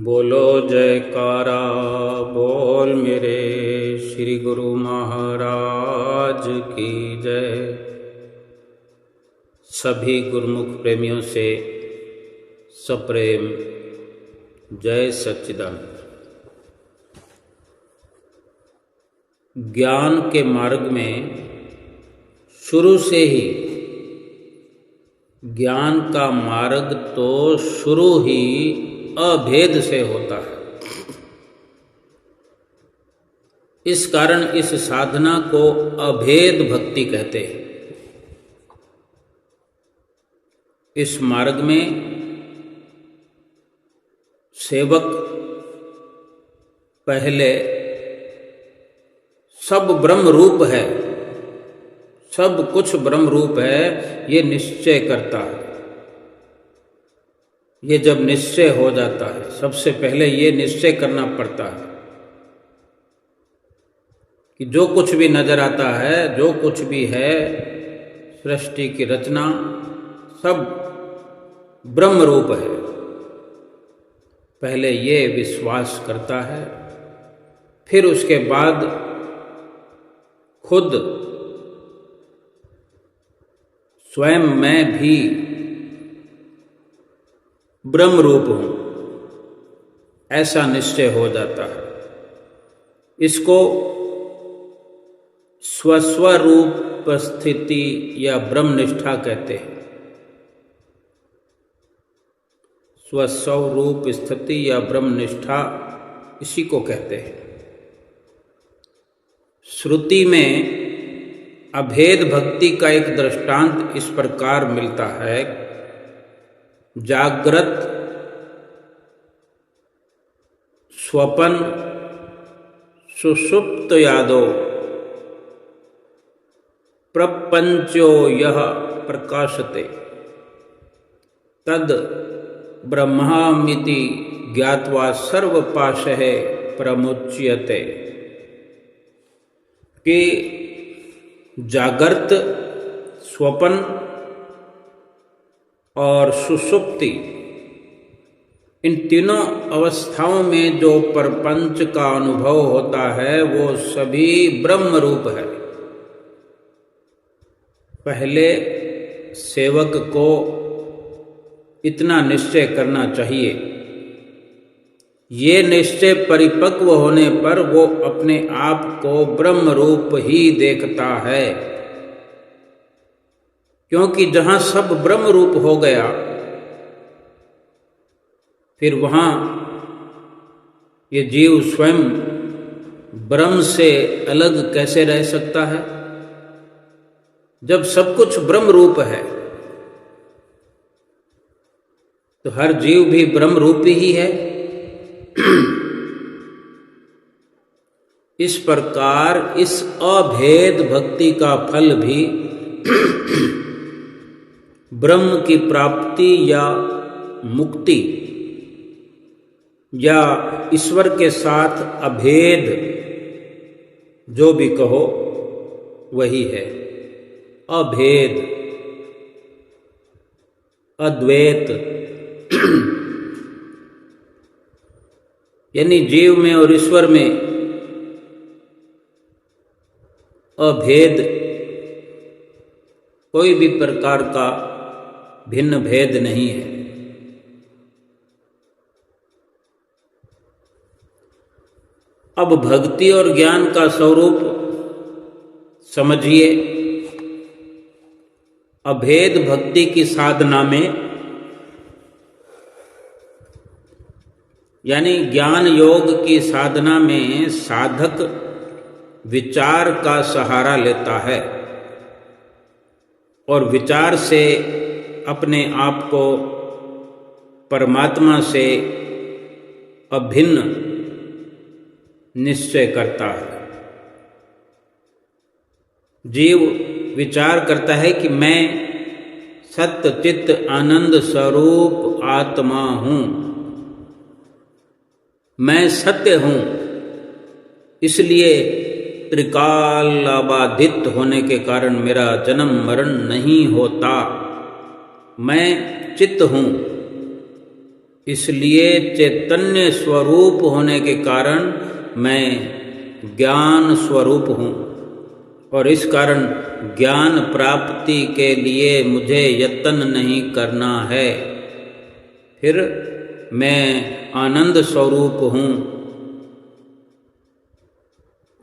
बोलो जयकारा बोल मेरे श्री गुरु महाराज की जय। सभी गुरुमुख प्रेमियों से सप्रेम जय सच्चिदानंद। ज्ञान के मार्ग में शुरू से ही ज्ञान का मार्ग तो शुरू ही अभेद से होता है। इस कारण इस साधना को अभेद भक्ति कहते हैं। इस मार्ग में सेवक पहले सब ब्रह्म रूप है, सब कुछ ब्रह्म रूप है, ये निश्चय करता है। ये जब निश्चय हो जाता है, सबसे पहले ये निश्चय करना पड़ता है कि जो कुछ भी नजर आता है, जो कुछ भी है, सृष्टि की रचना सब ब्रह्म रूप है। पहले ये विश्वास करता है, फिर उसके बाद खुद स्वयं मैं भी ब्रह्म रूप हूं, ऐसा निश्चय हो जाता है। इसको स्वस्वरूप स्थिति या ब्रह्मनिष्ठा कहते हैं। स्वस्वरूप स्थिति या ब्रह्मनिष्ठा इसी को कहते हैं। श्रुति में अभेद भक्ति का एक दृष्टांत इस प्रकार मिलता है। जागृत, स्वपन, सुषुप्त यादो प्रपंचो यह प्रकाशते तद ब्रह्मामिति ज्ञात्वा सर्वपाशः प्रमुच्यते। कि जागृत, स्वपन और सुषुप्ति, इन तीनों अवस्थाओं में जो प्रपंच का अनुभव होता है वो सभी ब्रह्म रूप है। पहले सेवक को इतना निश्चय करना चाहिए। ये निश्चय परिपक्व होने पर वो अपने आप को ब्रह्म रूप ही देखता है, क्योंकि जहां सब ब्रह्म रूप हो गया, फिर वहां ये जीव स्वयं ब्रह्म से अलग कैसे रह सकता है? जब सब कुछ ब्रह्म रूप है तो हर जीव भी ब्रह्म रूप ही है। इस प्रकार इस अभेद भक्ति का फल भी ब्रह्म की प्राप्ति या मुक्ति या ईश्वर के साथ अभेद, जो भी कहो वही है। अभेद, अद्वैत यानी जीव में और ईश्वर में अभेद, कोई भी प्रकार का भिन्न भेद नहीं है। अब भक्ति और ज्ञान का स्वरूप समझिए। अभेद भक्ति की साधना में यानी ज्ञान योग की साधना में साधक विचार का सहारा लेता है और विचार से अपने आप को परमात्मा से अभिन्न निश्चय करता है। जीव विचार करता है कि मैं सत्य चित्त आनंद स्वरूप आत्मा हूं, मैं सत्य हूं, इसलिए त्रिकालाबाधित होने के कारण मेरा जन्म मरण नहीं होता। मैं चित्त हूं, इसलिए चैतन्य स्वरूप होने के कारण मैं ज्ञान स्वरूप हूँ, और इस कारण ज्ञान प्राप्ति के लिए मुझे यत्न नहीं करना है। फिर मैं आनंद स्वरूप हूँ,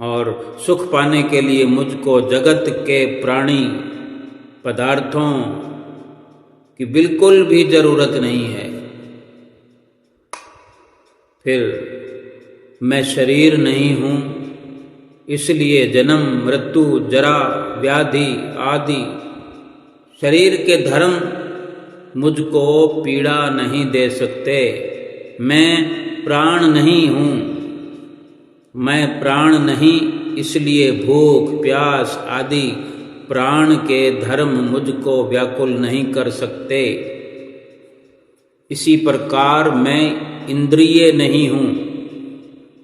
और सुख पाने के लिए मुझको जगत के प्राणी पदार्थों की बिल्कुल भी जरूरत नहीं है। फिर मैं शरीर नहीं हूँ, इसलिए जन्म मृत्यु जरा व्याधि आदि शरीर के धर्म मुझको पीड़ा नहीं दे सकते। मैं प्राण नहीं हूँ, मैं प्राण नहीं, इसलिए भूख प्यास आदि प्राण के धर्म मुझको व्याकुल नहीं कर सकते। इसी प्रकार मैं इंद्रिय नहीं हूँ,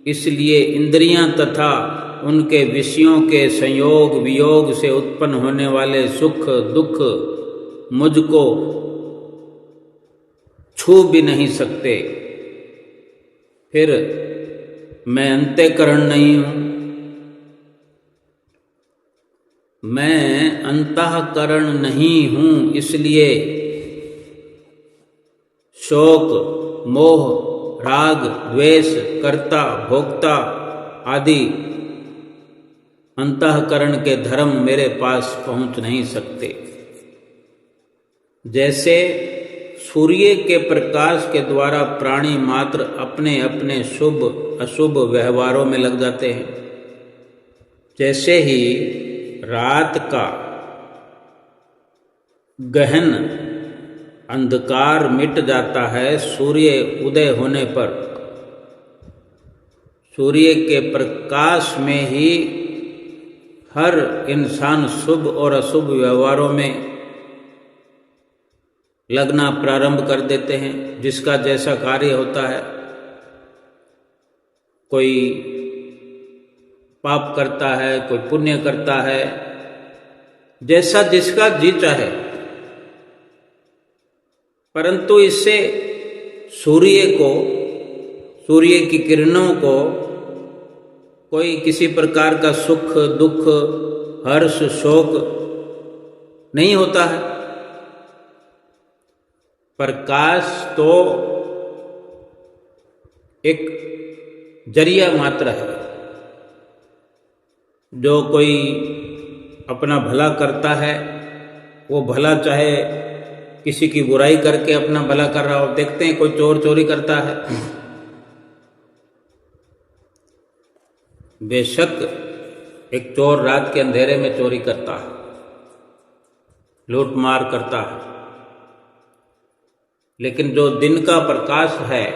इसलिए इंद्रियां तथा उनके विषयों के संयोग वियोग से उत्पन्न होने वाले सुख दुख मुझको छू भी नहीं सकते। फिर मैं अंतःकरण नहीं हूँ, मैं अंतःकरण नहीं हूँ, इसलिए शोक मोह राग द्वेष कर्ता भोक्ता आदि अंतःकरण के धर्म मेरे पास पहुँच नहीं सकते। जैसे सूर्य के प्रकाश के द्वारा प्राणी मात्र अपने अपने शुभ अशुभ व्यवहारों में लग जाते हैं, जैसे ही रात का गहन अंधकार मिट जाता है, सूर्य उदय होने पर सूर्य के प्रकाश में ही हर इंसान शुभ और अशुभ व्यवहारों में लगना प्रारंभ कर देते हैं। जिसका जैसा कार्य होता है, कोई पाप करता है, कोई पुण्य करता है, जैसा जिसका जी चाहे। परंतु इससे सूर्य की किरणों को कोई किसी प्रकार का सुख दुख हर्ष शोक नहीं होता है। प्रकाश तो एक जरिया मात्र है। जो कोई अपना भला करता है, वो भला चाहे किसी की बुराई करके अपना भला कर रहा हो। देखते हैं कोई चोर चोरी करता है, बेशक एक चोर रात के अंधेरे में चोरी करता है, लूट मार करता है, लेकिन जो दिन का प्रकाश है,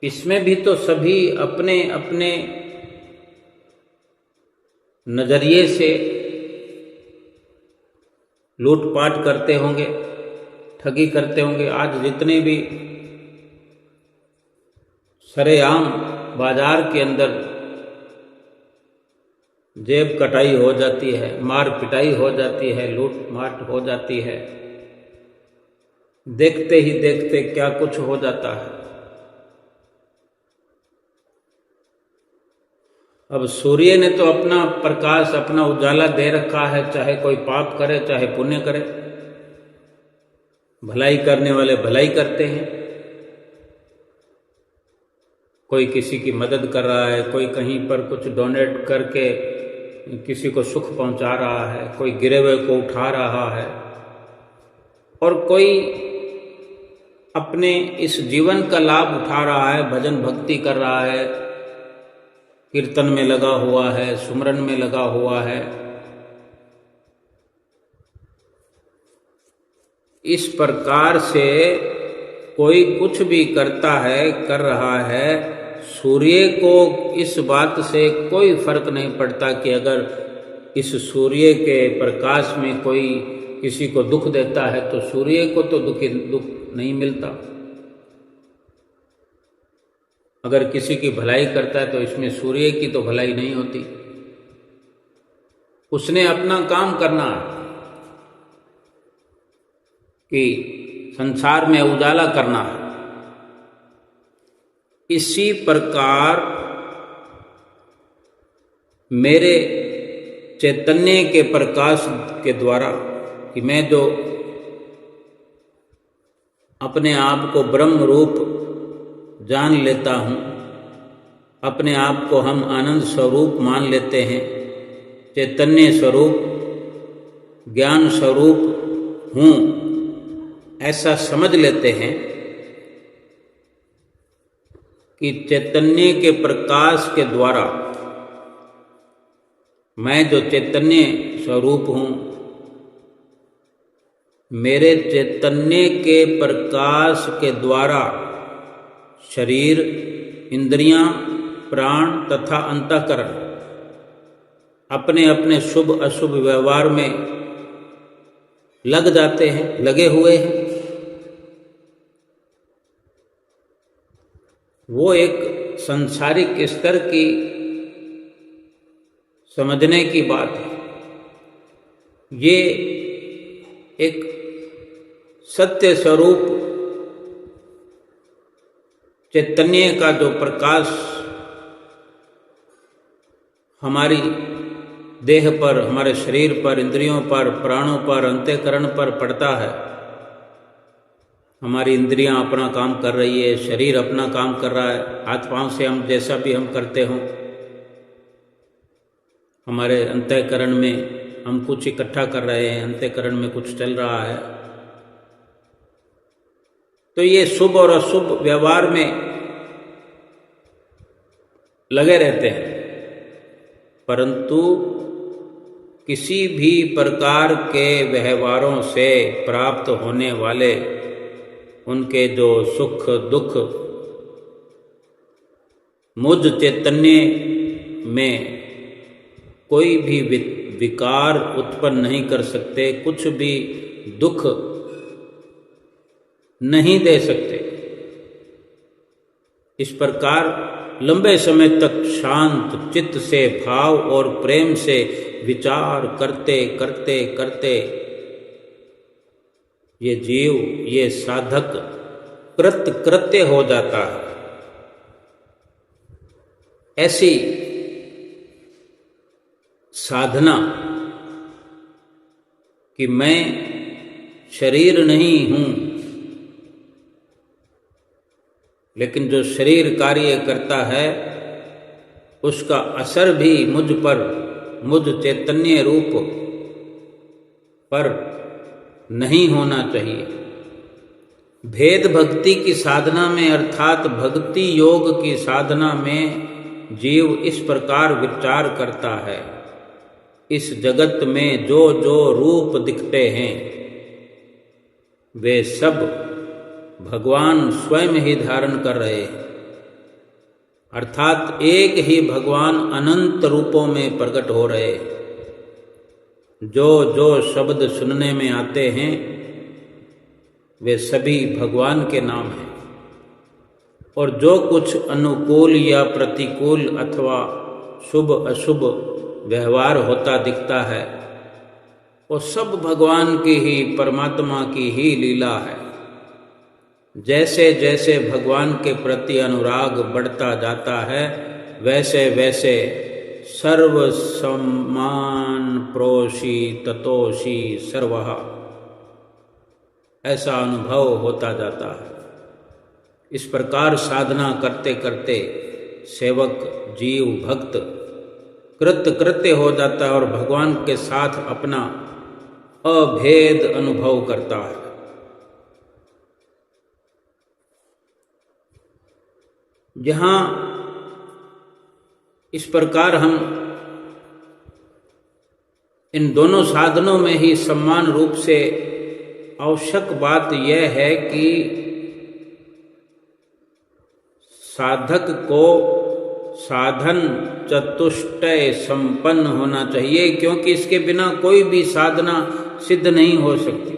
इसमें भी तो सभी अपने अपने नजरिए से लूटपाट करते होंगे, ठगी करते होंगे। आज जितने भी सरेआम बाजार के अंदर जेब कटाई हो जाती है, मार पिटाई हो जाती है, लूट मार हो जाती है, देखते ही देखते क्या कुछ हो जाता है। अब सूर्य ने तो अपना प्रकाश अपना उजाला दे रखा है, चाहे कोई पाप करे चाहे पुण्य करे। भलाई करने वाले भलाई करते हैं, कोई किसी की मदद कर रहा है, कोई कहीं पर कुछ डोनेट करके किसी को सुख पहुंचा रहा है, कोई गिरे हुए को उठा रहा है, और कोई अपने इस जीवन का लाभ उठा रहा है, भजन भक्ति कर रहा है, कीर्तन में लगा हुआ है, सुमरन में लगा हुआ है। इस प्रकार से कोई कुछ भी करता है, कर रहा है, सूर्य को इस बात से कोई फर्क नहीं पड़ता कि अगर इस सूर्य के प्रकाश में कोई किसी को दुख देता है तो सूर्य को तो दुख नहीं मिलता। अगर किसी की भलाई करता है तो इसमें सूर्य की तो भलाई नहीं होती। उसने अपना काम करना है कि संसार में उजाला करना है, इसी प्रकार मेरे चैतन्य के प्रकाश के द्वारा कि मैं जो अपने आप को ब्रह्म रूप जान लेता हूँ, अपने आप को हम आनंद स्वरूप मान लेते हैं, चैतन्य स्वरूप, ज्ञान स्वरूप हूँ, ऐसा समझ लेते हैं कि चैतन्य के प्रकाश के द्वारा मैं जो चैतन्य स्वरूप हूँ, मेरे चैतन्य के प्रकाश के द्वारा शरीर, इंद्रियां, प्राण तथा अंतःकरण अपने अपने शुभ अशुभ व्यवहार में लग जाते हैं, लगे हुए हैं। वो एक सांसारिक स्तर की समझने की बात है। ये एक सत्य स्वरूप चैतन्य का जो प्रकाश हमारी देह पर, हमारे शरीर पर, इंद्रियों पर, प्राणों पर, अंतःकरण पर पड़ता है। हमारी इंद्रियां अपना काम कर रही है, शरीर अपना काम कर रहा है, हाथ पांव से हम जैसा भी हम करते हों, हमारे अंतःकरण में हम कुछ इकट्ठा कर रहे हैं, अंतःकरण में कुछ चल रहा है। तो ये शुभ और अशुभ व्यवहार में लगे रहते हैं, परंतु किसी भी प्रकार के व्यवहारों से प्राप्त होने वाले उनके जो सुख दुख मुझ चैतन्य में कोई भी विकार उत्पन्न नहीं कर सकते, कुछ भी दुख नहीं दे सकते। इस प्रकार लंबे समय तक शांत चित्त से भाव और प्रेम से विचार करते करते करते ये जीव, ये साधक कृत्य हो जाता है। ऐसी साधना कि मैं शरीर नहीं हूं, लेकिन जो शरीर कार्य करता है उसका असर भी मुझ पर, मुझ चैतन्य रूप पर नहीं होना चाहिए। भेद भक्ति की साधना में अर्थात भक्ति योग की साधना में जीव इस प्रकार विचार करता है, इस जगत में जो जो रूप दिखते हैं वे सब भगवान स्वयं ही धारण कर रहे हैं, अर्थात एक ही भगवान अनंत रूपों में प्रकट हो रहे हैं। जो जो शब्द सुनने में आते हैं वे सभी भगवान के नाम हैं, और जो कुछ अनुकूल या प्रतिकूल अथवा शुभ अशुभ व्यवहार होता दिखता है वो सब भगवान की ही, परमात्मा की ही लीला है। जैसे जैसे भगवान के प्रति अनुराग बढ़ता जाता है वैसे वैसे सर्व सम्मान प्रोषि ततोषि सर्वः ऐसा अनुभव होता जाता है। इस प्रकार साधना करते करते सेवक जीव भक्त कृत्य हो जाता है और भगवान के साथ अपना अभेद अनुभव करता है। जहाँ इस प्रकार हम इन दोनों साधनों में ही समान रूप से आवश्यक बात यह है कि साधक को साधन चतुष्टय संपन्न होना चाहिए, क्योंकि इसके बिना कोई भी साधना सिद्ध नहीं हो सकती।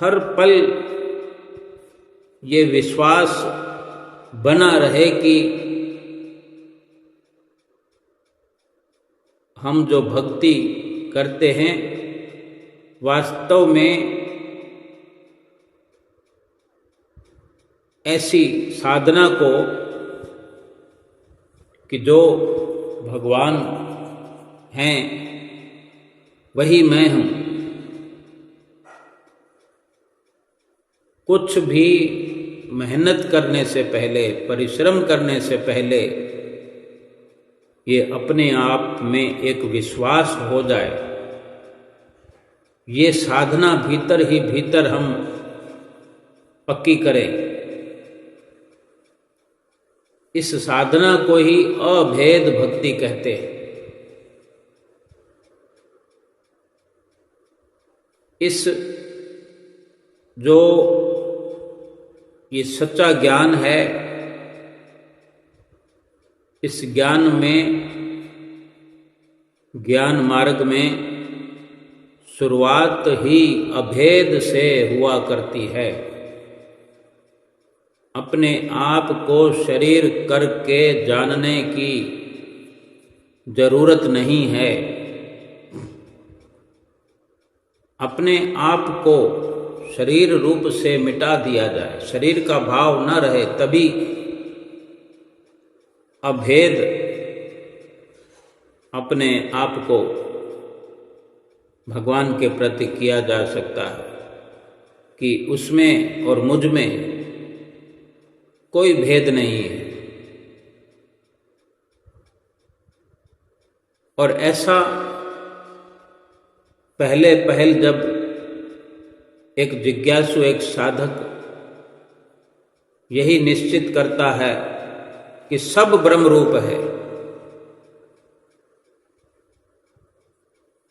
हर पल ये विश्वास बना रहे कि हम जो भक्ति करते हैं वास्तव में ऐसी साधना को कि जो भगवान हैं वही मैं हूँ, कुछ भी मेहनत करने से पहले, परिश्रम करने से पहले ये अपने आप में एक विश्वास हो जाए, ये साधना भीतर ही भीतर हम पक्की करें, इस साधना को ही अभेद भक्ति कहते हैं। इस जो ये सच्चा ज्ञान है, इस ज्ञान में, ज्ञान मार्ग में शुरुआत ही अभेद से हुआ करती है। अपने आप को शरीर करके जानने की जरूरत नहीं है। अपने आप को शरीर रूप से मिटा दिया जाए, शरीर का भाव न रहे, तभी अभेद अपने आप को भगवान के प्रति किया जा सकता है कि उसमें और मुझ में कोई भेद नहीं है। और ऐसा पहल जब एक जिज्ञासु, एक साधक यही निश्चित करता है कि सब ब्रह्म रूप है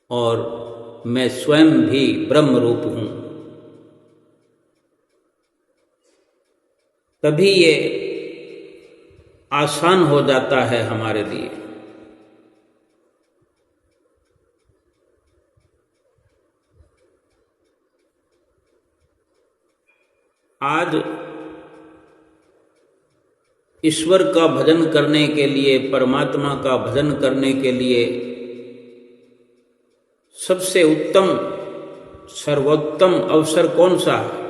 और मैं स्वयं भी ब्रह्म रूप हूं, तभी ये आसान हो जाता है हमारे लिए। आज ईश्वर का भजन करने के लिए, परमात्मा का भजन करने के लिए सबसे उत्तम, सर्वोत्तम अवसर कौन सा है,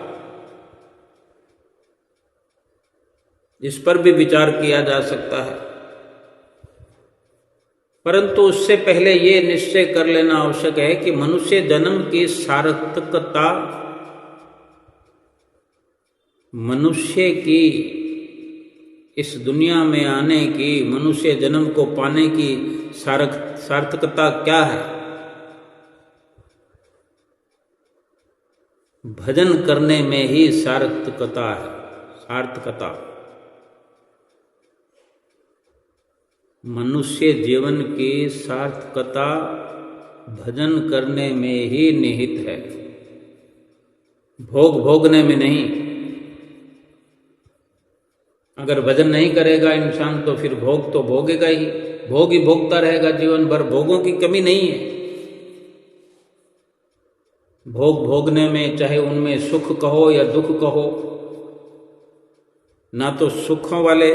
इस पर भी विचार किया जा सकता है। परंतु उससे पहले ये निश्चय कर लेना आवश्यक है कि मनुष्य जन्म की सार्थकता, मनुष्य की इस दुनिया में आने की, मनुष्य जन्म को पाने की सार्थकता क्या है? भजन करने में ही सार्थकता है। सार्थकता मनुष्य जीवन की सार्थकता भजन करने में ही निहित है, भोग भोगने में नहीं। अगर भजन नहीं करेगा इंसान तो फिर भोग तो भोगेगा ही, भोग ही भोगता रहेगा जीवन भर। भोगों की कमी नहीं है। भोग भोगने में, चाहे उनमें सुख कहो या दुख कहो, ना तो सुखों वाले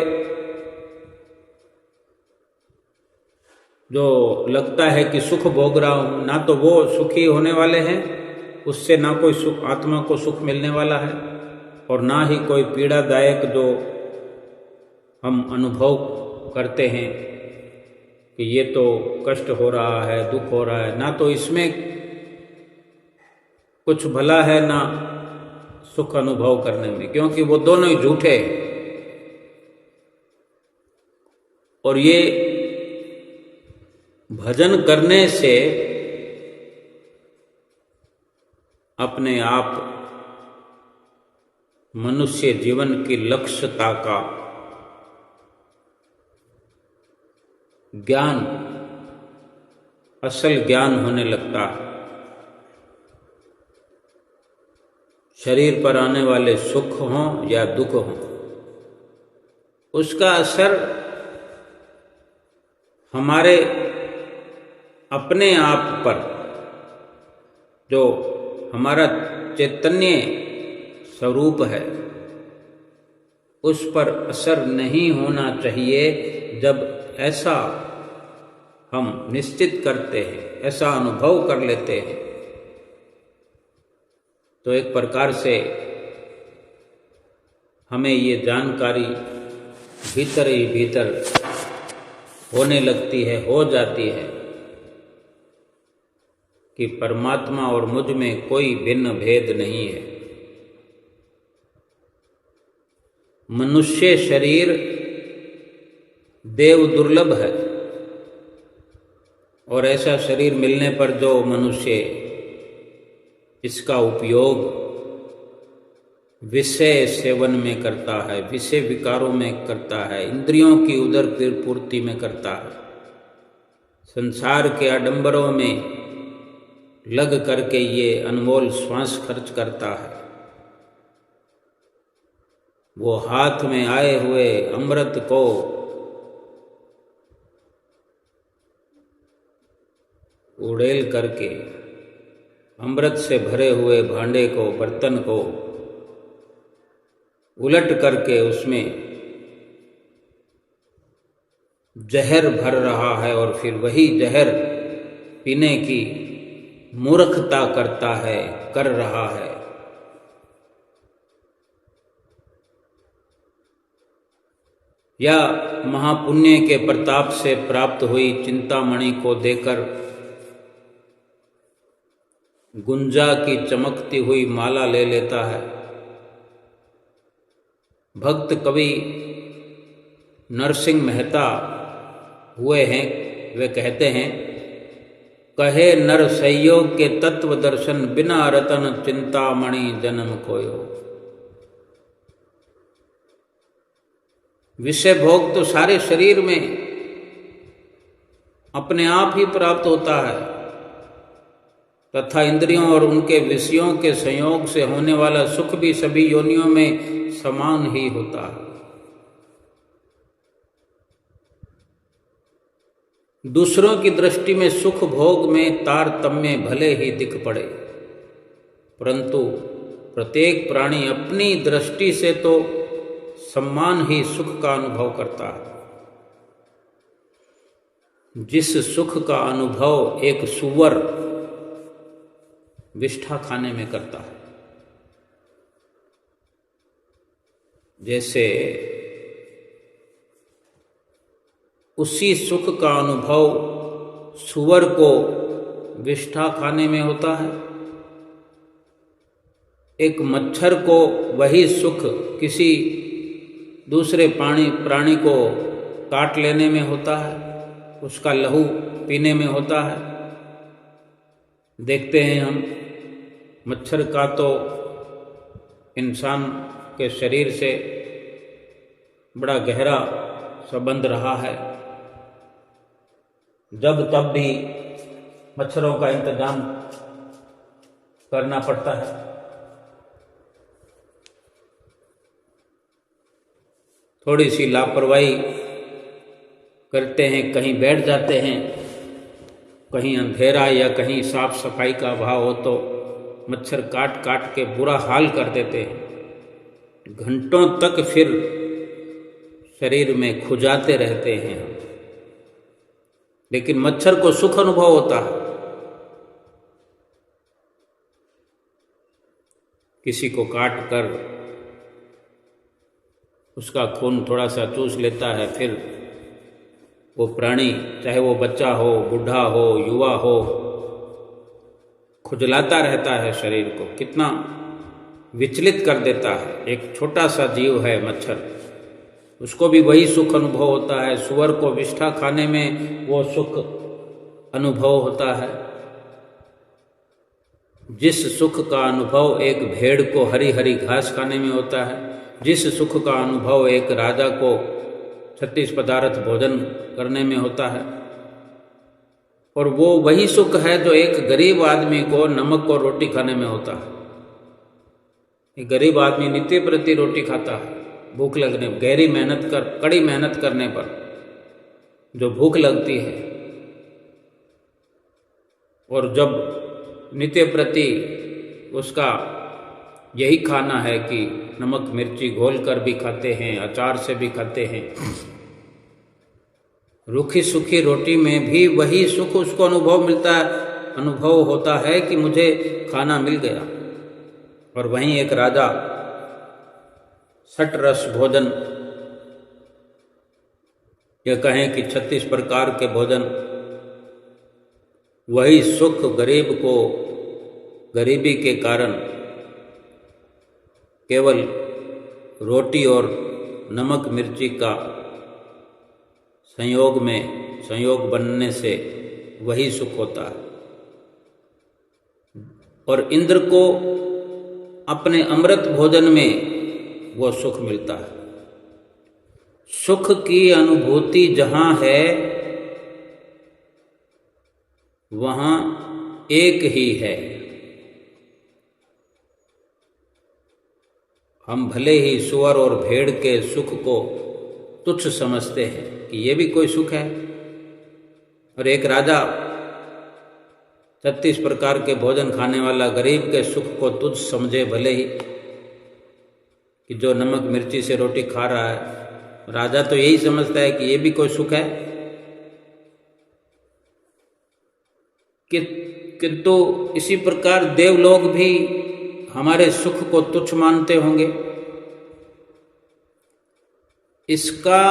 जो लगता है कि सुख भोग रहा हूं, ना तो वो सुखी होने वाले हैं, उससे ना कोई सुख, आत्मा को सुख मिलने वाला है, और ना ही कोई पीड़ादायक जो हम अनुभव करते हैं कि ये तो कष्ट हो रहा है, दुख हो रहा है, ना तो इसमें कुछ भला है, ना सुख अनुभव करने में, क्योंकि वो दोनों ही झूठे हैं। और ये भजन करने से अपने आप मनुष्य जीवन की लक्ष्यता का ज्ञान, असल ज्ञान होने लगता है। शरीर पर आने वाले सुख हों या दुख हों, उसका असर हमारे अपने आप पर, जो हमारा चैतन्य स्वरूप है, उस पर असर नहीं होना चाहिए। जब ऐसा हम निश्चित करते हैं, ऐसा अनुभव कर लेते हैं, तो एक प्रकार से हमें ये जानकारी भीतर ही भीतर होने लगती है, हो जाती है कि परमात्मा और मुझ में कोई भिन्न भेद नहीं है। मनुष्य शरीर देव दुर्लभ है और ऐसा शरीर मिलने पर जो मनुष्य इसका उपयोग विषय सेवन में करता है, विषय विकारों में करता है, इंद्रियों की उदर पूर्ति में करता है, संसार के आडंबरों में लग करके ये अनमोल श्वास खर्च करता है, वो हाथ में आए हुए अमृत को उड़ेल करके, अमृत से भरे हुए भांडे को, बर्तन को उलट करके उसमें जहर भर रहा है और फिर वही जहर पीने की मूर्खता करता है, कर रहा है। या महापुण्य के प्रताप से प्राप्त हुई चिंतामणि को देकर गुंजा की चमकती हुई माला ले लेता है। भक्त कवि नरसिंह मेहता हुए हैं, वे कहते हैं, कहे नर संयोग के तत्व दर्शन, बिना रतन चिंतामणि जन्म कोयो। विषय भोग तो सारे शरीर में अपने आप ही प्राप्त होता है, तथा इंद्रियों और उनके विषयों के संयोग से होने वाला सुख भी सभी योनियों में समान ही होता है। दूसरों की दृष्टि में सुख भोग में तारतम्य भले ही दिख पड़े, परंतु प्रत्येक प्राणी अपनी दृष्टि से तो समान ही सुख का अनुभव करता है। जिस सुख का अनुभव एक सूअर विष्ठा खाने में करता है, जैसे उसी सुख का अनुभव सूअर को विष्ठा खाने में होता है, एक मच्छर को वही सुख किसी दूसरे प्राणी को काट लेने में होता है, उसका लहू पीने में होता है। देखते हैं हम, मच्छर का तो इंसान के शरीर से बड़ा गहरा संबंध रहा है। जब तब भी मच्छरों का इंतजाम करना पड़ता है। थोड़ी सी लापरवाही करते हैं, कहीं बैठ जाते हैं, कहीं अंधेरा या कहीं साफ सफाई का अभाव हो तो मच्छर काट काट के बुरा हाल कर देते हैं। घंटों तक फिर शरीर में खुजाते रहते हैं, लेकिन मच्छर को सुख अनुभव होता है। किसी को काट कर उसका खून थोड़ा सा चूस लेता है, फिर वो प्राणी, चाहे वो बच्चा हो, बूढ़ा हो, युवा हो, खुजलाता रहता है शरीर को, कितना विचलित कर देता है। एक छोटा सा जीव है मच्छर, उसको भी वही सुख अनुभव होता है। सूअर को विष्ठा खाने में वो सुख अनुभव होता है। जिस सुख का अनुभव एक भेड़ को हरी हरी घास खाने में होता है, जिस सुख का अनुभव एक राजा को 36 पदार्थ भोजन करने में होता है, और वो वही सुख है जो एक गरीब आदमी को नमक और रोटी खाने में होता है। एक गरीब आदमी नित्य प्रति रोटी खाता है, भूख लगने, गहरी मेहनत कर, कड़ी मेहनत करने पर जो भूख लगती है, और जब नित्य प्रति उसका यही खाना है कि नमक मिर्ची घोल कर भी खाते हैं, अचार से भी खाते हैं, रूखी सूखी रोटी में भी वही सुख उसको अनुभव होता है कि मुझे खाना मिल गया। और वहीं एक राजा षट रस भोजन, या कहें कि 36 प्रकार के भोजन, वही सुख गरीब को गरीबी के कारण केवल रोटी और नमक मिर्ची का संयोग बनने से वही सुख होता है। और इंद्र को अपने अमृत भोजन में वो सुख मिलता है। सुख की अनुभूति जहाँ है वहाँ एक ही है। हम भले ही सुअर और भेड़ के सुख को तुच्छ समझते हैं कि ये भी कोई सुख है, और एक राजा 36 प्रकार के भोजन खाने वाला गरीब के सुख को तुच्छ समझे भले ही, कि जो नमक मिर्ची से रोटी खा रहा है, राजा तो यही समझता है कि ये भी कोई सुख है। किंतु इसी प्रकार देवलोक भी हमारे सुख को तुच्छ मानते होंगे। इसका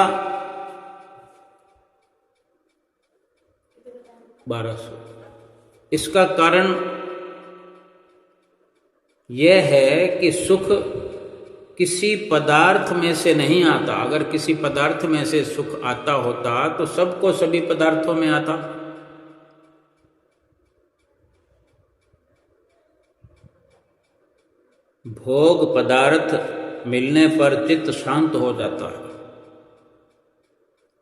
1200 इसका कारण यह है कि सुख किसी पदार्थ में से नहीं आता। अगर किसी पदार्थ में से सुख आता होता तो सबको सभी पदार्थों में आता। भोग पदार्थ मिलने पर चित्त शांत हो जाता है,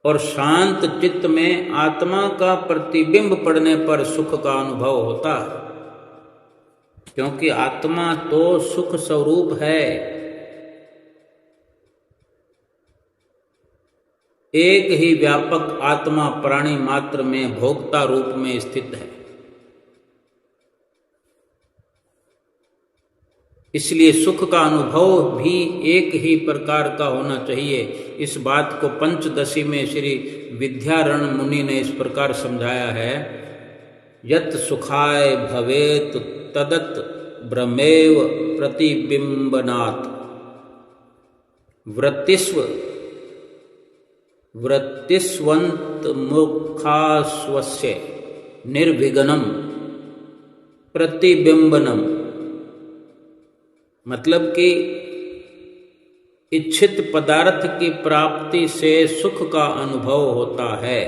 और शांत चित्त में आत्मा का प्रतिबिंब पड़ने पर सुख का अनुभव होता है, क्योंकि आत्मा तो सुख स्वरूप है। एक ही व्यापक आत्मा प्राणी मात्र में भोक्ता रूप में स्थित है। इसलिए सुख का अनुभव भी एक ही प्रकार का होना चाहिए। इस बात को पंचदशी में श्री विद्यारण्य मुनि ने इस प्रकार समझाया है। यत् सुखाय भवेत तदत् ब्रह्मेव प्रतिबिंबनात् वृत्तिस्वंत मुखास्वस्य निर्विघ्नं प्रतिबिंबनम। मतलब कि इच्छित पदार्थ की प्राप्ति से सुख का अनुभव होता है।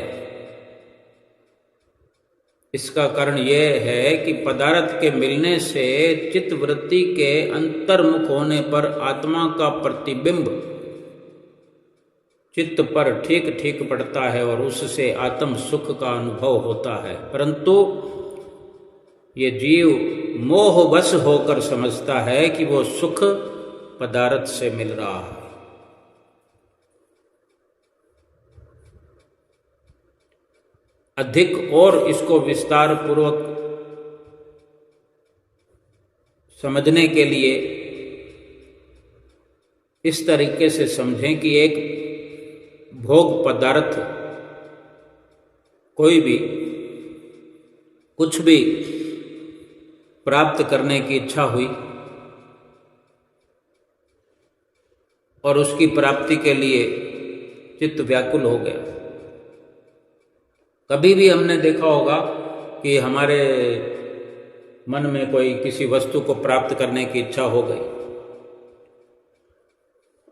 इसका कारण यह है कि पदार्थ के मिलने से चित्त वृत्ति के अंतर्मुख होने पर आत्मा का प्रतिबिंब चित्त पर ठीक ठीक पड़ता है और उससे आत्म सुख का अनुभव होता है। परंतु ये जीव मोहवश होकर समझता है कि वो सुख पदार्थ से मिल रहा है। अधिक और इसको विस्तार पूर्वक समझने के लिए इस तरीके से समझें कि एक भोग पदार्थ कोई भी कुछ भी प्राप्त करने की इच्छा हुई और उसकी प्राप्ति के लिए चित्त व्याकुल हो गया। कभी भी हमने देखा होगा कि हमारे मन में कोई किसी वस्तु को प्राप्त करने की इच्छा हो गई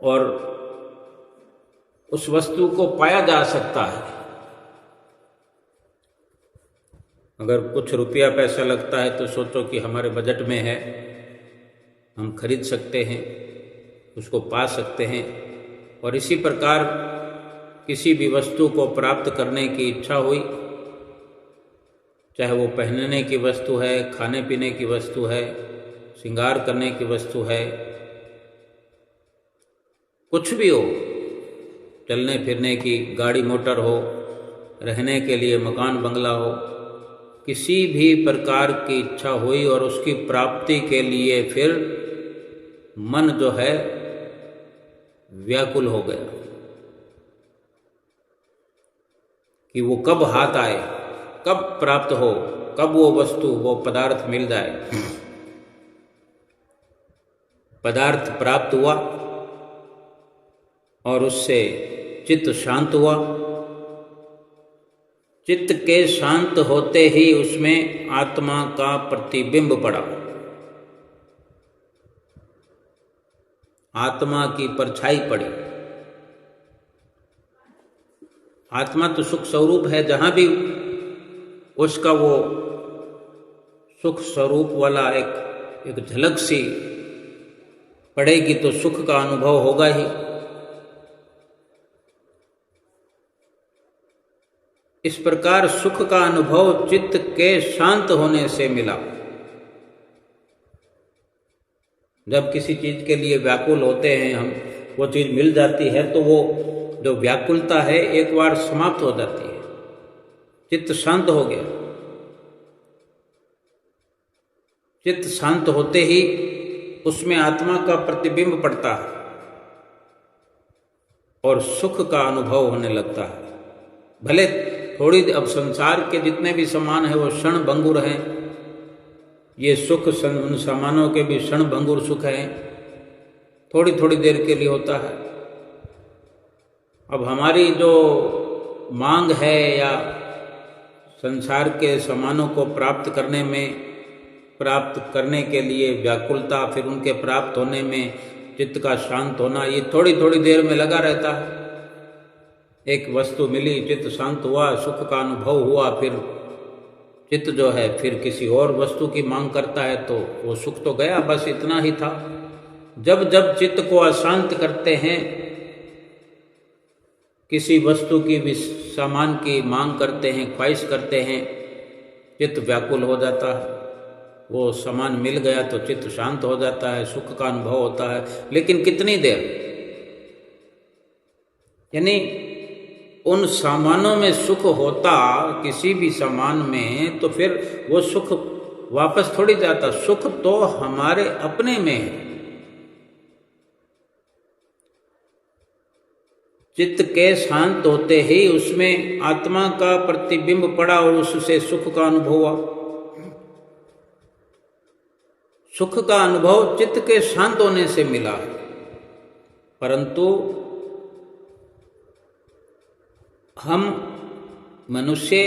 और उस वस्तु को पाया जा सकता है। अगर कुछ रुपया पैसा लगता है तो सोचो कि हमारे बजट में है, हम खरीद सकते हैं, उसको पा सकते हैं। और इसी प्रकार किसी भी वस्तु को प्राप्त करने की इच्छा हुई, चाहे वो पहनने की वस्तु है, खाने पीने की वस्तु है, श्रृंगार करने की वस्तु है, कुछ भी हो, चलने फिरने की गाड़ी मोटर हो, रहने के लिए मकान बंगला हो, किसी भी प्रकार की इच्छा हुई और उसकी प्राप्ति के लिए फिर मन जो है व्याकुल हो गया कि वो कब हाथ आए, कब प्राप्त हो, कब वो वस्तु वो पदार्थ मिल जाए। पदार्थ प्राप्त हुआ और उससे चित्त शांत हुआ। चित्त के शांत होते ही उसमें आत्मा का प्रतिबिंब पड़ा, आत्मा की परछाई पड़ी। आत्मा तो सुख स्वरूप है, जहां भी उसका वो सुख स्वरूप वाला एक झलक सी पड़ेगी तो सुख का अनुभव होगा ही। इस प्रकार सुख का अनुभव चित्त के शांत होने से मिला। जब किसी चीज के लिए व्याकुल होते हैं हम, वो चीज मिल जाती है तो वो जो व्याकुलता है एक बार समाप्त हो जाती है, चित्त शांत हो गया। चित्त शांत होते ही उसमें आत्मा का प्रतिबिंब पड़ता है और सुख का अनुभव होने लगता है। भले थोड़ी, अब संसार के जितने भी सामान है वो क्षण भंगुर हैं, ये सुख उन सामानों के भी क्षण भंगुर सुख हैं, थोड़ी थोड़ी देर के लिए होता है। अब हमारी जो मांग है या संसार के सामानों को प्राप्त करने के लिए व्याकुलता, फिर उनके प्राप्त होने में चित्त का शांत होना, ये थोड़ी थोड़ी देर में लगा रहता है। एक वस्तु मिली, चित्त शांत हुआ, सुख का अनुभव हुआ, फिर चित्त जो है फिर किसी और वस्तु की मांग करता है तो वो सुख तो गया, बस इतना ही था। जब जब चित्त को अशांत करते हैं, किसी वस्तु की भी सामान की मांग करते हैं, ख्वाहिश करते हैं, चित्त व्याकुल हो जाता है। वो सामान मिल गया तो चित्त शांत हो जाता है, सुख का अनुभव होता है। लेकिन कितनी देर? यानी उन सामानों में सुख होता, किसी भी सामान में, तो फिर वो सुख वापस थोड़ी जाता। सुख तो हमारे अपने में है। चित्त के शांत होते ही उसमें आत्मा का प्रतिबिंब पड़ा और उससे सुख का अनुभव हुआ। सुख का अनुभव चित्त के शांत होने से मिला, परंतु हम मनुष्य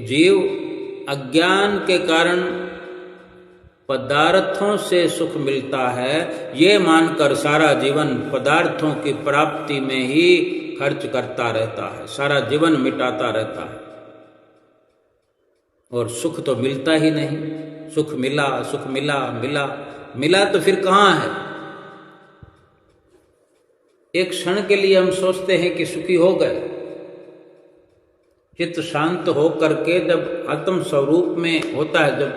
जीव अज्ञान के कारण पदार्थों से सुख मिलता है, ये मानकर सारा जीवन पदार्थों की प्राप्ति में ही खर्च करता रहता है, सारा जीवन मिटाता रहता है और सुख तो मिलता ही नहीं। सुख मिला, सुख मिला, मिला तो फिर कहाँ है? एक क्षण के लिए हम सोचते हैं कि सुखी हो गए। चित्त शांत हो करके जब आत्म स्वरूप में होता है, जब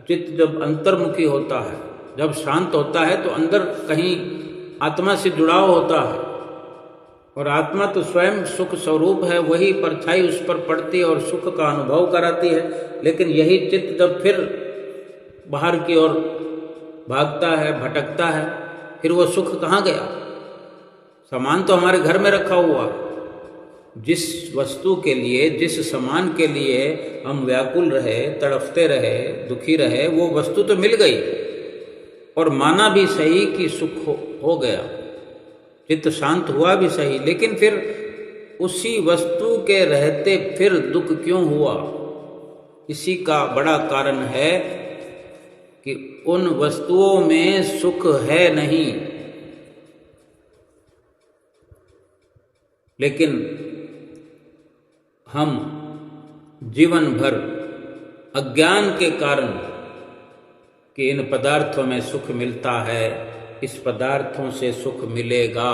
चित्त जब अंतर्मुखी होता है, जब शांत होता है तो अंदर कहीं आत्मा से जुड़ाव होता है और आत्मा तो स्वयं सुख स्वरूप है, वही परछाई उस पर पड़ती है और सुख का अनुभव कराती है। लेकिन यही चित्त जब फिर बाहर की ओर भागता है, भटकता है, फिर वो सुख कहाँ गया? सामान तो हमारे घर में रखा हुआ, जिस वस्तु के लिए, जिस सामान के लिए हम व्याकुल रहे, तड़फते रहे, दुखी रहे, वो वस्तु तो मिल गई और माना भी सही कि सुख हो गया, चित्त शांत हुआ भी सही, लेकिन फिर उसी वस्तु के रहते फिर दुख क्यों हुआ? इसी का बड़ा कारण है कि उन वस्तुओं में सुख है नहीं। लेकिन हम जीवन भर अज्ञान के कारण कि इन पदार्थों में सुख मिलता है, इस पदार्थों से सुख मिलेगा,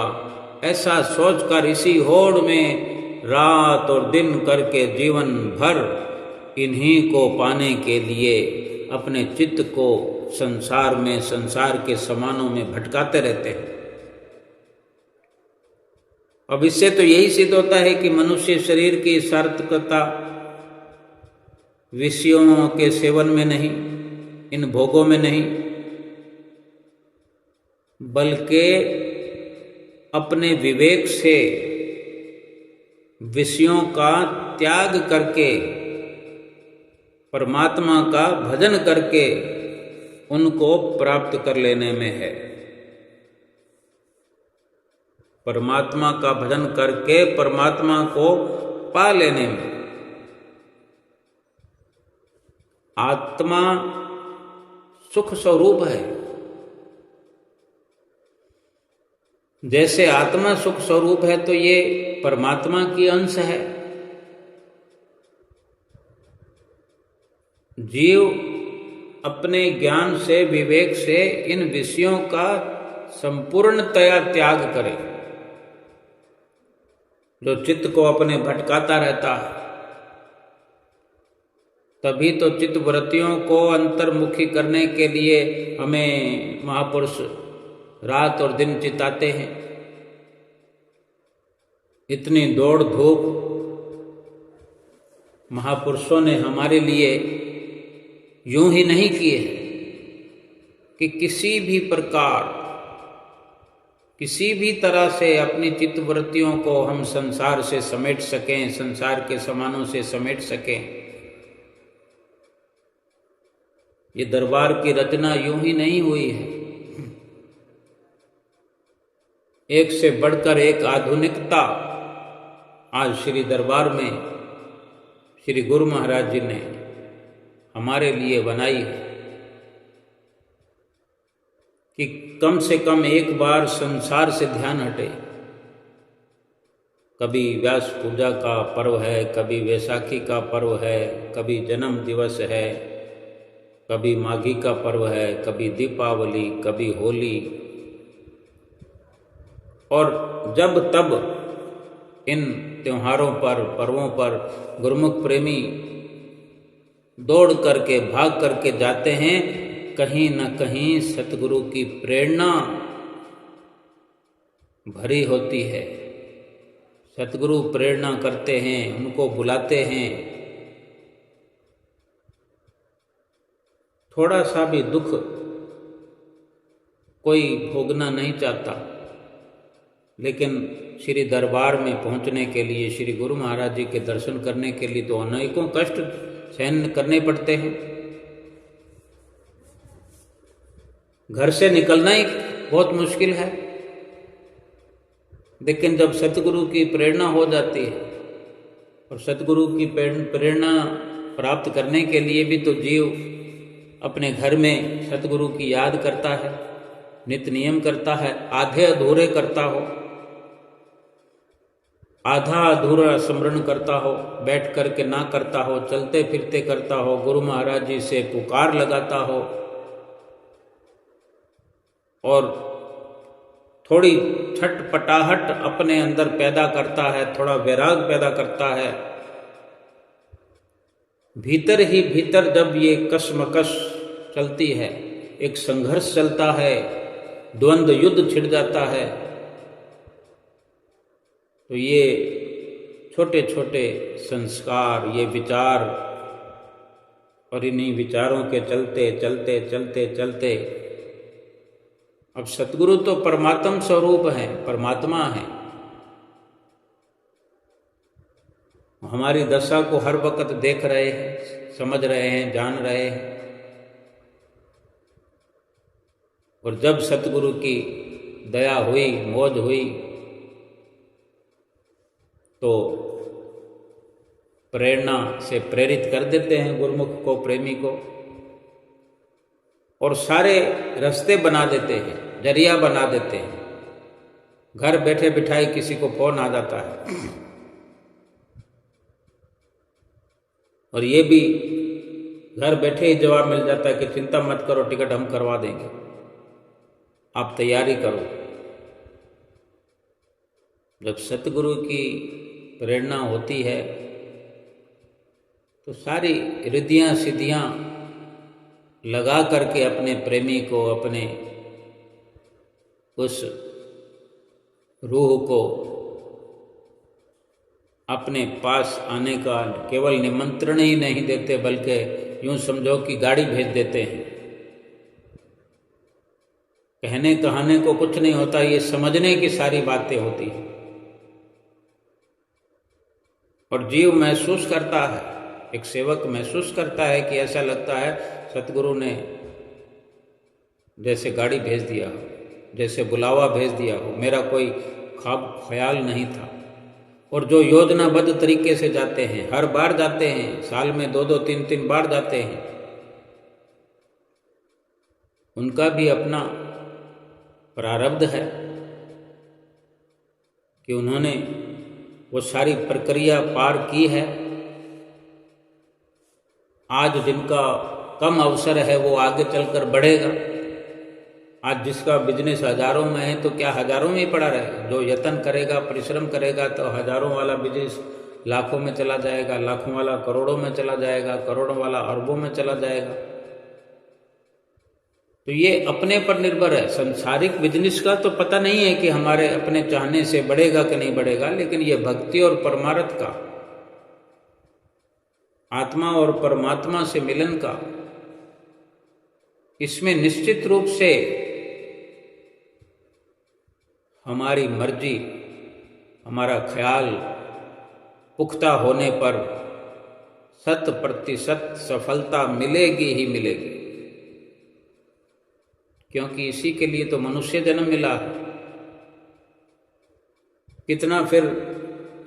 ऐसा सोचकर इसी होड़ में रात और दिन करके जीवन भर इन्हीं को पाने के लिए अपने चित्त को संसार में, संसार के सामानों में भटकाते रहते हैं। अब इससे तो यही सिद्ध होता है कि मनुष्य शरीर की सार्थकता विषयों के सेवन में नहीं, इन भोगों में नहीं, बल्कि अपने विवेक से विषयों का त्याग करके, परमात्मा का भजन करके उनको प्राप्त कर लेने में है। परमात्मा का भजन करके परमात्मा को पा लेने में। आत्मा सुख स्वरूप है। जैसे आत्मा सुख स्वरूप है तो ये परमात्मा की अंश है। जीव अपने ज्ञान से, विवेक से इन विषयों का संपूर्णतया त्याग करे। जो चित्त को अपने भटकाता रहता है, तभी तो चित्त वृत्तियों को अंतर्मुखी करने के लिए हमें महापुरुष रात और दिन चिताते हैं। इतनी दौड़ धूप महापुरुषों ने हमारे लिए यूं ही नहीं किए कि किसी भी प्रकार, किसी भी तरह से अपनी चित्तवृत्तियों को हम संसार से समेट सकें, संसार के सामानों से समेट सकें। ये दरबार की रचना यूं ही नहीं हुई है। एक से बढ़कर एक आधुनिकता आज श्री दरबार में श्री गुरु महाराज जी ने हमारे लिए बनाई है कि कम से कम एक बार संसार से ध्यान हटे। कभी व्यास पूजा का पर्व है, कभी वैसाखी का पर्व है, कभी जन्म दिवस है, कभी माघी का पर्व है, कभी दीपावली, कभी होली, और जब तब इन त्योहारों पर, पर्वों पर गुरुमुख प्रेमी दौड़ करके, भाग करके जाते हैं। कहीं न कहीं सतगुरु की प्रेरणा भरी होती है। सतगुरु प्रेरणा करते हैं, उनको बुलाते हैं। थोड़ा सा भी दुख कोई भोगना नहीं चाहता, लेकिन श्री दरबार में पहुंचने के लिए, श्री गुरु महाराज जी के दर्शन करने के लिए तो अनेकों कष्ट सहन करने पड़ते हैं। घर से निकलना ही बहुत मुश्किल है, लेकिन जब सतगुरु की प्रेरणा हो जाती है, और सतगुरु की प्रेरणा प्राप्त करने के लिए भी तो जीव अपने घर में सतगुरु की याद करता है, नित्य नियम करता है, आधे अधूरे करता हो, आधा अधूरा स्मरण करता हो, बैठ करके ना करता हो, चलते फिरते करता हो, गुरु महाराज जी से पुकार लगाता हो, और थोड़ी छटपटाहट अपने अंदर पैदा करता है, थोड़ा वैराग पैदा करता है। भीतर ही भीतर जब ये कशमकश चलती है, एक संघर्ष चलता है, द्वंद्व युद्ध छिड़ जाता है, तो ये छोटे छोटे संस्कार, ये विचार, और इन्हीं विचारों के चलते चलते चलते चलते अब सतगुरु तो परमात्म स्वरूप है, परमात्मा है। हमारी दशा को हर वक्त देख रहे हैं, समझ रहे हैं, जान रहे हैं। और जब सतगुरु की दया हुई, मौज हुई, तो प्रेरणा से प्रेरित कर देते हैं गुरुमुख को, प्रेमी को, और सारे रास्ते बना देते हैं, जरिया बना देते हैं। घर बैठे बिठाए किसी को फोन आ जाता है, और ये भी घर बैठे ही जवाब मिल जाता है कि चिंता मत करो, टिकट हम करवा देंगे, आप तैयारी करो। जब सतगुरु की प्रेरणा होती है तो सारी रिद्धियां सिद्धियां लगा करके अपने प्रेमी को, अपने उस रूह को अपने पास आने का केवल निमंत्रण ही नहीं देते, बल्कि यूं समझो कि गाड़ी भेज देते हैं। कहने कहाने को कुछ नहीं होता, ये समझने की सारी बातें होती हैं। और जीव महसूस करता है, एक सेवक महसूस करता है कि ऐसा लगता है सतगुरु ने जैसे गाड़ी भेज दिया हो, जैसे बुलावा भेज दिया हो, मेरा कोई ख्याल नहीं था। और जो योजनाबद्ध तरीके से जाते हैं, हर बार जाते हैं, साल में 2-2, 3-3 बार जाते हैं, उनका भी अपना प्रारब्ध है कि उन्होंने वो सारी प्रक्रिया पार की है। आज जिनका कम अवसर है वो आगे चलकर बढ़ेगा। आज जिसका बिजनेस हजारों में है तो क्या हजारों में ही पड़ा रहेगा? जो यत्न करेगा, परिश्रम करेगा तो हजारों वाला बिजनेस लाखों में चला जाएगा, लाखों वाला करोड़ों में चला जाएगा, करोड़ों वाला अरबों में चला जाएगा। तो ये अपने पर निर्भर है। सांसारिक बिजनेस का तो पता नहीं है कि हमारे अपने चाहने से बढ़ेगा कि नहीं बढ़ेगा, लेकिन ये भक्ति और परमार्थ का, आत्मा और परमात्मा से मिलन का, इसमें निश्चित रूप से हमारी मर्जी, हमारा ख्याल पुख्ता होने पर 100% सफलता मिलेगी ही मिलेगी, क्योंकि इसी के लिए तो मनुष्य जन्म मिला है। कितना फिर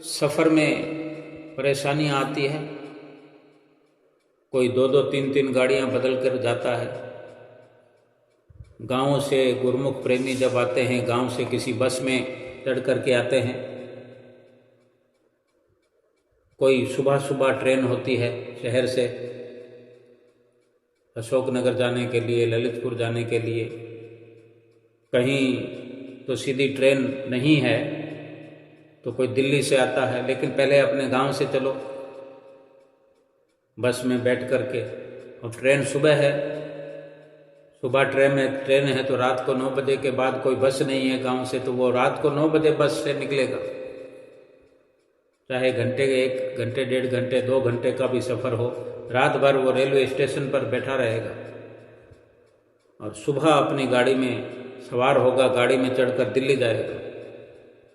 सफर में परेशानियां आती है। कोई 2-2, 3-3 गाड़ियां बदल कर जाता है। गांवों से गुरुमुख प्रेमी जब आते हैं, गांव से किसी बस में चढ़ करके आते हैं। कोई सुबह सुबह ट्रेन होती है शहर से अशोकनगर जाने के लिए, ललितपुर जाने के लिए। कहीं तो सीधी ट्रेन नहीं है तो कोई दिल्ली से आता है, लेकिन पहले अपने गांव से चलो बस में बैठ करके। और ट्रेन सुबह है, सुबह ट्रेन है तो रात को 9 बजे के बाद कोई बस नहीं है गांव से, तो वो रात को 9 बजे बस से निकलेगा। चाहे घंटे, 1 घंटे, 1.5 घंटे, 2 घंटे का भी सफ़र हो, रात भर वो रेलवे स्टेशन पर बैठा रहेगा और सुबह अपनी गाड़ी में सवार होगा, गाड़ी में चढ़कर दिल्ली जाएगा।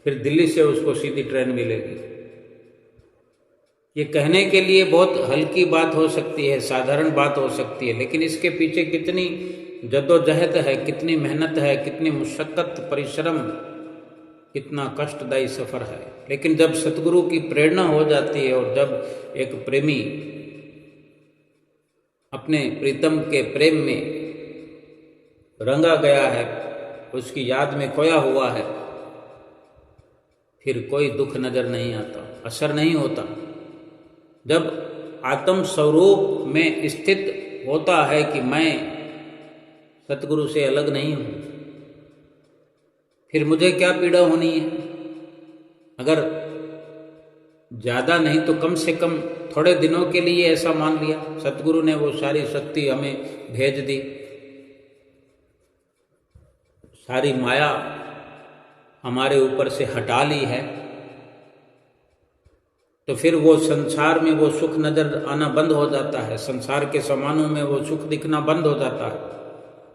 फिर दिल्ली से उसको सीधी ट्रेन मिलेगी। ये कहने के लिए बहुत हल्की बात हो सकती है, साधारण बात हो सकती है, लेकिन इसके पीछे कितनी जद्दोजहद है, कितनी मेहनत है, कितनी मुशक्कत, परिश्रम, कितना कष्टदायी सफ़र है। लेकिन जब सतगुरु की प्रेरणा हो जाती है और जब एक प्रेमी अपने प्रीतम के प्रेम में रंगा गया है, उसकी याद में खोया हुआ है, फिर कोई दुख नजर नहीं आता, असर नहीं होता। जब आत्म स्वरूप में स्थित होता है कि मैं सतगुरु से अलग नहीं हूं, फिर मुझे क्या पीड़ा होनी है। अगर ज्यादा नहीं तो कम से कम थोड़े दिनों के लिए ऐसा मान लिया, सतगुरु ने वो सारी शक्ति हमें भेज दी, सारी माया हमारे ऊपर से हटा ली है, तो फिर वो संसार में वो सुख नजर आना बंद हो जाता है, संसार के सामानों में वो सुख दिखना बंद हो जाता है,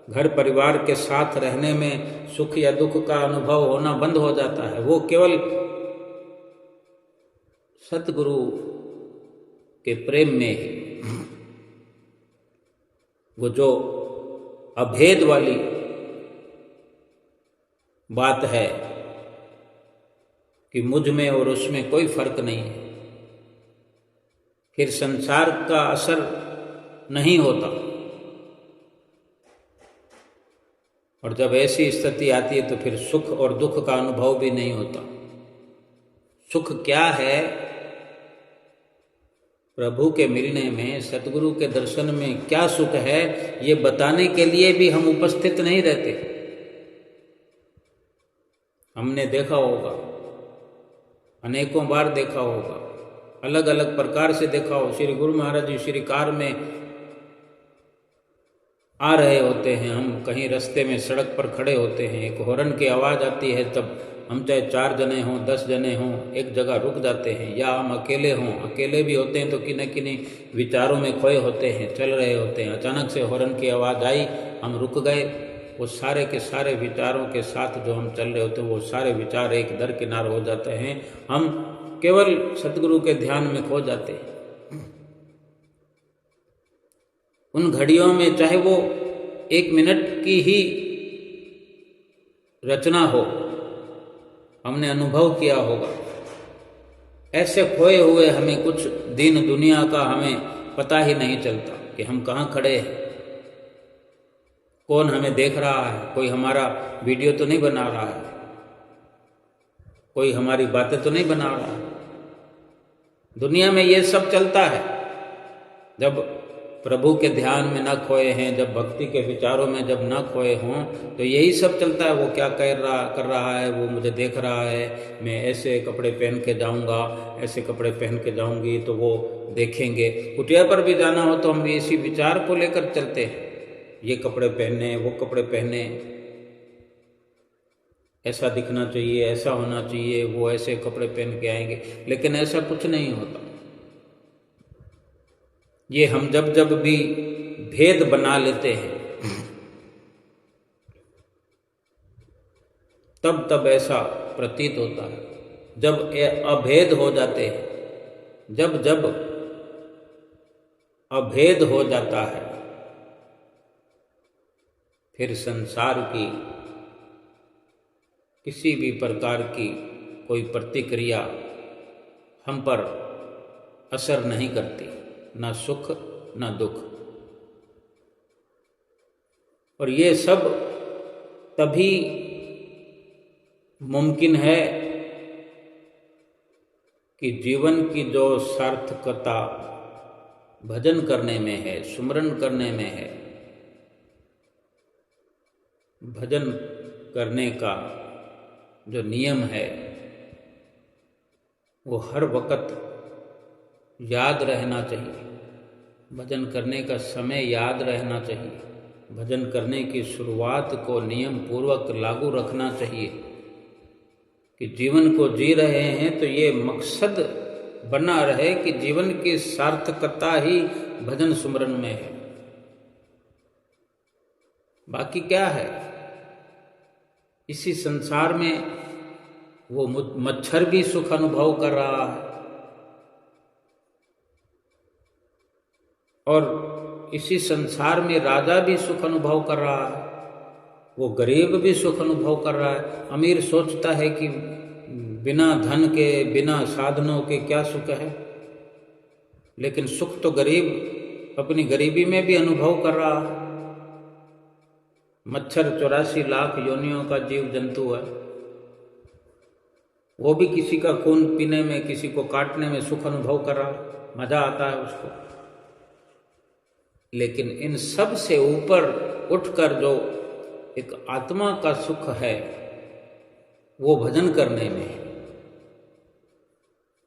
घर परिवार के साथ रहने में सुख या दुख का अनुभव होना बंद हो जाता है। वो केवल सतगुरु के प्रेम में ही, वो जो अभेद वाली बात है कि मुझ में और उसमें कोई फर्क नहीं है, फिर संसार का असर नहीं होता। और जब ऐसी स्थिति आती है तो फिर सुख और दुख का अनुभव भी नहीं होता। सुख क्या है? प्रभु के मिलने में, सतगुरु के दर्शन में क्या सुख है, ये बताने के लिए भी हम उपस्थित नहीं रहते। हमने देखा होगा, अनेकों बार देखा होगा, अलग अलग प्रकार से देखा हो। श्री गुरु महाराज जी श्री कार में आ रहे होते हैं, हम कहीं रास्ते में सड़क पर खड़े होते हैं, एक हॉर्न की आवाज़ आती है, तब हम चाहे 4 जने हों, 10 जने हों, एक जगह रुक जाते हैं। या हम अकेले हों, अकेले भी होते हैं तो किन्हीं किन्हीं विचारों में खोए होते हैं, चल रहे होते हैं। अचानक से हॉर्न की आवाज़ आई, हम रुक गए। वो सारे के सारे विचारों के साथ जो हम चल रहे होते हैं, वो सारे विचार एक दरकिनार हो जाते हैं, हम केवल सतगुरु के ध्यान में खो जाते हैं। उन घड़ियों में चाहे वो 1 मिनट की ही रचना हो, हमने अनुभव किया होगा। ऐसे खोए हुए हमें कुछ दिन दुनिया का हमें पता ही नहीं चलता कि हम कहाँ खड़े हैं, कौन हमें देख रहा है, कोई हमारा वीडियो तो नहीं बना रहा है, कोई हमारी बातें तो नहीं बना रहा है। दुनिया में ये सब चलता है। जब प्रभु के ध्यान में न खोए हैं, जब भक्ति के विचारों में जब न खोए हों, तो यही सब चलता है। वो क्या कर रहा है, वो मुझे देख रहा है, मैं ऐसे कपड़े पहन के जाऊंगा, ऐसे कपड़े पहन के जाऊंगी तो वो देखेंगे। कुटिया पर भी जाना हो तो हम इसी विचार को लेकर चलते हैं, ये कपड़े पहने, वो कपड़े पहने, ऐसा दिखना चाहिए, ऐसा होना चाहिए, वो ऐसे कपड़े पहन के आएंगे। लेकिन ऐसा कुछ नहीं होता। ये हम जब जब भी भेद बना लेते हैं तब तब ऐसा प्रतीत होता है। जब अभेद हो जाते हैं, जब जब अभेद हो जाता है, फिर संसार की किसी भी प्रकार की कोई प्रतिक्रिया हम पर असर नहीं करती, ना सुख ना दुख। और ये सब तभी मुमकिन है कि जीवन की जो सार्थकता भजन करने में है, सुमरन करने में है, भजन करने का जो नियम है वो हर वक्त याद रहना चाहिए। भजन करने का समय याद रहना चाहिए। भजन करने की शुरुआत को नियम पूर्वक लागू रखना चाहिए कि जीवन को जी रहे हैं तो ये मकसद बना रहे कि जीवन की सार्थकता ही भजन सुमरन में है। बाकी क्या है? इसी संसार में वो मच्छर भी सुख अनुभव कर रहा है और इसी संसार में राजा भी सुख अनुभव कर रहा है, वो गरीब भी सुख अनुभव कर रहा है। अमीर सोचता है कि बिना धन के, बिना साधनों के क्या सुख है, लेकिन सुख तो गरीब अपनी गरीबी में भी अनुभव कर रहा है। मच्छर 84 लाख योनियों का जीव जंतु है, वो भी किसी का खून पीने में, किसी को काटने में सुख अनुभव कर रहा है, मजा आता है उसको। लेकिन इन सब से ऊपर उठकर जो एक आत्मा का सुख है वो भजन करने में है,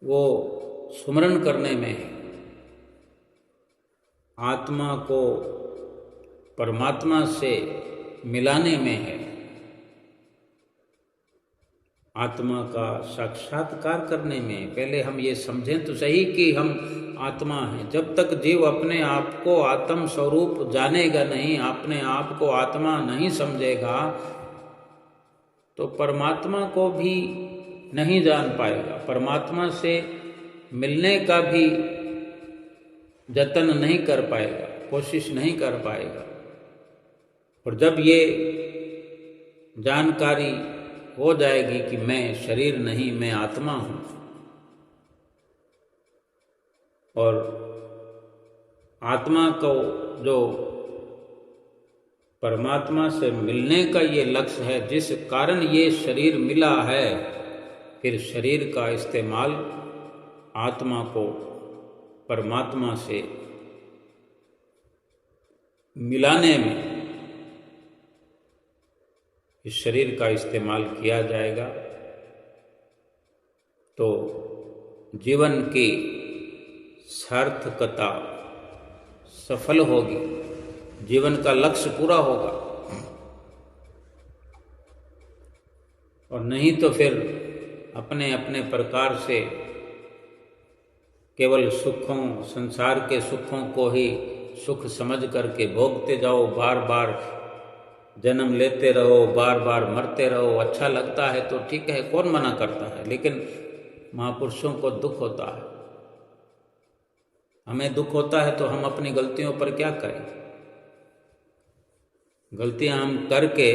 वो सुमरन करने में है। आत्मा को परमात्मा से मिलाने में है, आत्मा का साक्षात्कार करने में। पहले हम ये समझें तो सही कि हम आत्मा हैं। जब तक जीव अपने आप को आत्म स्वरूप जानेगा नहीं, अपने आप को आत्मा नहीं समझेगा, तो परमात्मा को भी नहीं जान पाएगा, परमात्मा से मिलने का भी जतन नहीं कर पाएगा, कोशिश नहीं कर पाएगा। और जब ये जानकारी हो जाएगी कि मैं शरीर नहीं, मैं आत्मा हूँ, और आत्मा को जो परमात्मा से मिलने का ये लक्ष्य है, जिस कारण ये शरीर मिला है, फिर शरीर का इस्तेमाल आत्मा को परमात्मा से मिलाने में इस शरीर का इस्तेमाल किया जाएगा, तो जीवन की सार्थकता सफल होगी, जीवन का लक्ष्य पूरा होगा। और नहीं तो फिर अपने अपने प्रकार से केवल सुखों, संसार के सुखों को ही सुख समझ करके भोगते जाओ, बार बार जन्म लेते रहो, बार बार मरते रहो। अच्छा लगता है तो ठीक है, कौन मना करता है, लेकिन महापुरुषों को दुख होता है, हमें दुख होता है, तो हम अपनी गलतियों पर क्या करें? गलतियां हम करके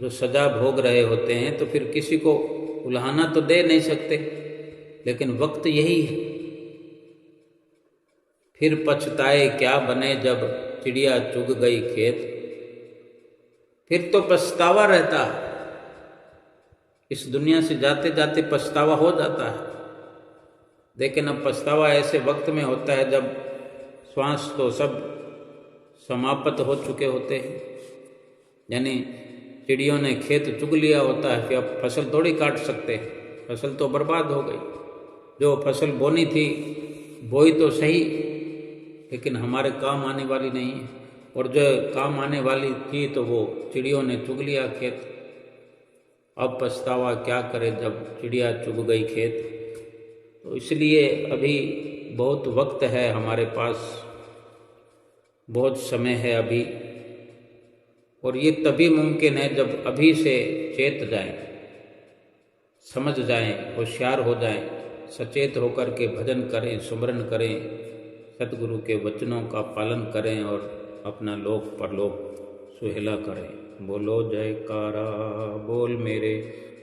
जो सजा भोग रहे होते हैं, तो फिर किसी को उल्हाना तो दे नहीं सकते, लेकिन वक्त यही है। फिर पछताए क्या बने जब चिड़िया चुग गई खेत। फिर तो पछतावा रहता है, इस दुनिया से जाते जाते पछतावा हो जाता है। लेकिन अब पछतावा ऐसे वक्त में होता है जब श्वास तो सब समाप्त हो चुके होते हैं, यानी चिड़ियों ने खेत चुग लिया होता है, फिर अब फसल थोड़ी काट सकते हैं, फसल तो बर्बाद हो गई। जो फसल बोनी थी बोई तो सही, लेकिन हमारे काम आने वाली नहीं है, और जो काम आने वाली थी तो वो चिड़ियों ने चुग लिया खेत। अब पछतावा क्या करे जब चिड़िया चुग गई खेत। तो इसलिए अभी बहुत वक्त है हमारे पास, बहुत समय है अभी, और ये तभी मुमकिन है जब अभी से चेत जाएं, समझ जाएं, होशियार हो जाएं, सचेत होकर के भजन करें, सुमरन करें, सतगुरु के वचनों का पालन करें और अपना लोक परलोक सुहेला करें। बोलो जयकारा बोल मेरे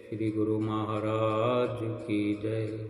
श्री गुरु महाराज की जय।